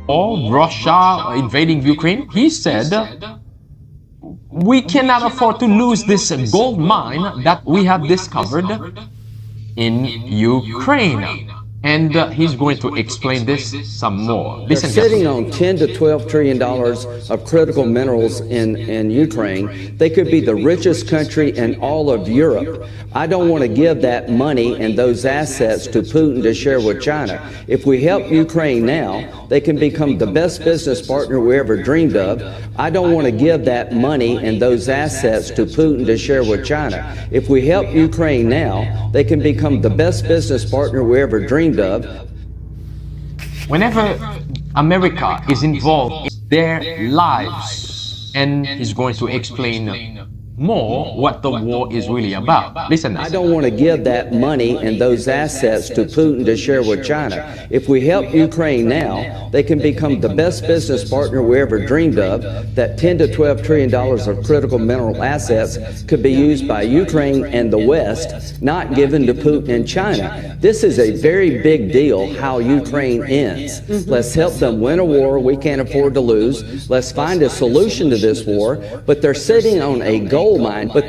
or Russia invading Ukraine, he said, we cannot afford to lose this gold mine that we have discovered in Ukraine. And he's going to explain this some more. Listen. They're sitting on 10 to 12 trillion dollars of critical minerals in Ukraine. They could be the richest country in all of Europe. I don't want to give that money and those assets to Putin to share with China. If we help Ukraine now, they can become the best business partner we ever dreamed of. I don't want to give that money and those assets to Putin to share with China. If we help Ukraine now, they can become the best business partner we ever dreamed of. Whenever America is involved in their lives, and he's going to explain more what the war is really about. Listen. I don't want to give that money and those assets to Putin to share with China. If we help Ukraine now, they can become the best business partner we ever dreamed of. That 10 to 12 trillion dollars of critical mineral assets could be used by Ukraine and the West, not given to Putin and China. This is a very big deal how Ukraine ends. Let's help them win a war we can't afford to lose. Let's find a solution to this war, but they're sitting on a gold mine to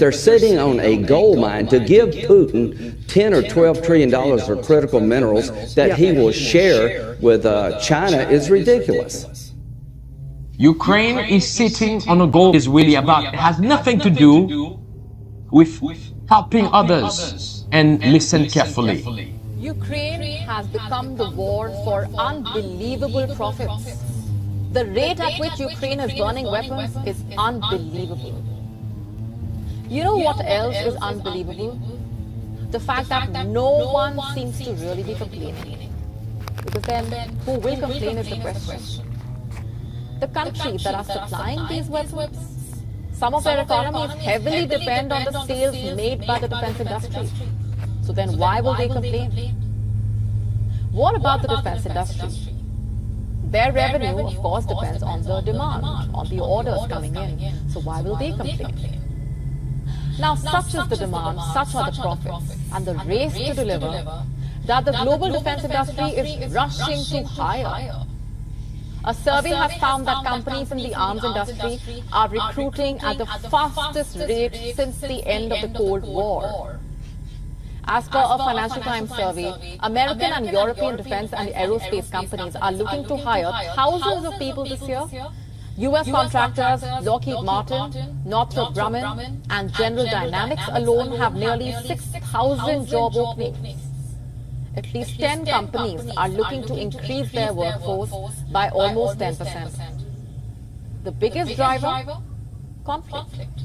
give Putin 10 or 12 trillion dollars of critical minerals that he will share with China is ridiculous. Ukraine is sitting on a gold is really about. It has nothing to do with helping others. And listen carefully. Ukraine has become the war for unbelievable profits. The rate at which Ukraine is burning weapons is unbelievable. You know what else is unbelievable? The fact that no one seems to really be complaining. Because then, who will complain is the question. The countries that are supplying these weapons, some of their economies heavily depend on the sales made by the defense industry. So then why will they complain? What about the defense industry? Their revenue, of course, depends on the demand, on the orders coming in. So why will they complain? Now, such is the demand, such are the profits, and the race to deliver, that the global defense industry is rushing to hire. A survey has found that companies in the arms industry are recruiting at the fastest rate since the end of the Cold War. As per a Financial Times survey, American and European defense and aerospace companies are looking to hire thousands of people this year. U.S. contractors Lockheed Martin, Northrop Grumman, and General Dynamics alone have nearly 6,000 job openings. At least 10 companies are looking to increase their workforce by almost 10%. The biggest driver? Conflict.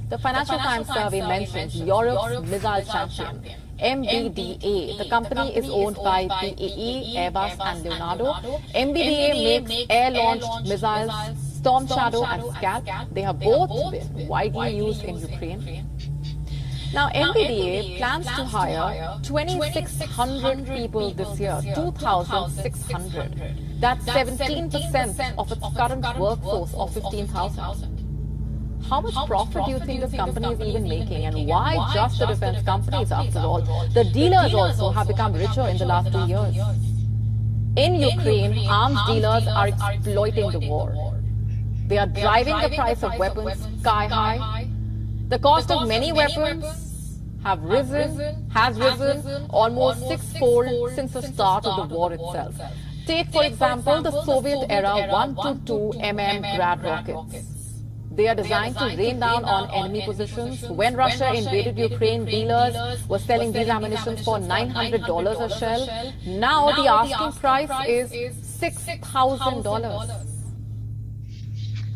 The Financial Times survey mentions Europe's missile champion, MBDA. The company is owned by BAE, Airbus and Leonardo. MBDA makes air-launched missiles Storm Shadow and Scalp. They have both been widely used in Ukraine. Now, MBDA plans to hire 2,600 people this year, 2,600. That's 17% of its current workforce of 15,000. How much profit do you think this company is even making, and why just the defense companies after all? The dealers also have become richer in the last 2 years. In Ukraine, arms dealers are exploiting the war. They are driving the price of weapons sky high. The cost of many weapons has risen almost six-fold since the start of the war itself. Take, for example, the Soviet-era 122 mm Grad rockets. They are designed to rain down on enemy positions. When Russia invaded Ukraine, dealers were selling these ammunitions for $900 a shell. Now the asking price is $6,000.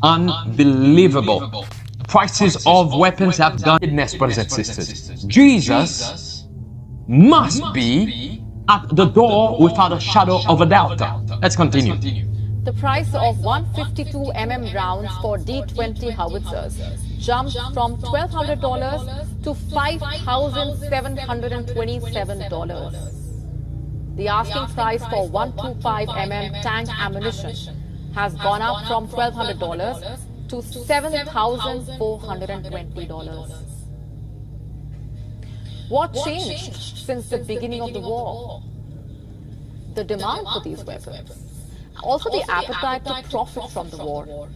Unbelievable. Prices of weapons have gone. Brothers and sisters, Jesus must be at the door without a shadow of a doubt. Let's continue. The price of 152 mm rounds for D-20 howitzers jumped from $1,200 to $5,727. The asking price for 125 mm tank ammunition has gone up from $1,200 to $7,420. What changed since the beginning of the war? The demand for these weapons. also the appetite to profit from the war.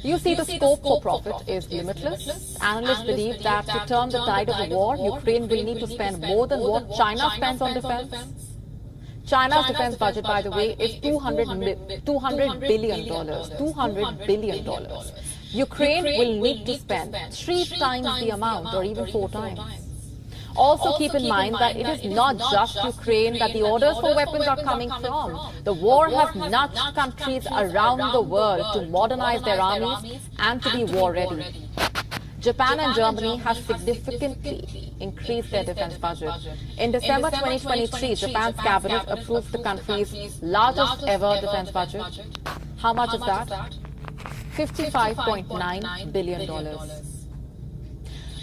You see, the scope for profit is limitless. Analysts believe that to turn the tide of the war, Ukraine will need to spend more than what China spends on defense. China's defense budget, by the way, is $200 billion. $200 billion. Ukraine will need to spend 3 times the amount, or even 4 times. Also keep in mind that it is not just Ukraine that the orders for weapons are coming from. The war has nudged countries around the world to modernize their armies and to be war ready. Japan and Germany have significantly increased their defense budget. In December 2023, Japan's cabinet approved the country's largest ever defense budget. How much is that? $55.9 billion.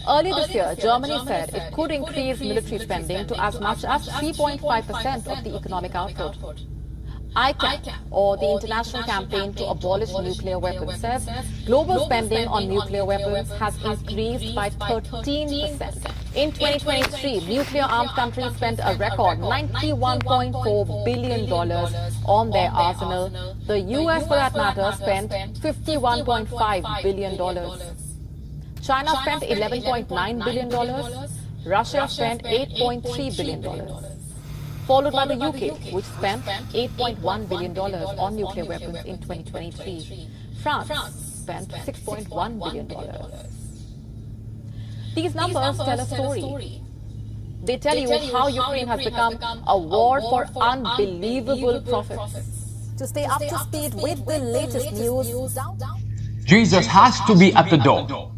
Earlier this year, Germany said it could increase military spending to as much as 3.5% of the economic output. ICAN, or the International Campaign to Abolish Nuclear Weapons, says global spending on nuclear weapons has increased by 13%. In 2023, nuclear-armed countries spent a record $91.4 billion on their arsenal. The US, for that matter, spent $51.5 billion. China spent $11.9 billion. Russia spent $8.3 billion. Followed by the UK, which spent $8.1 billion on nuclear weapons in 2023. France spent $6.1 billion. These numbers tell a story. They tell you how Ukraine has become a war for unbelievable profits. To stay up to speed with the latest news, Jesus has to be at the door.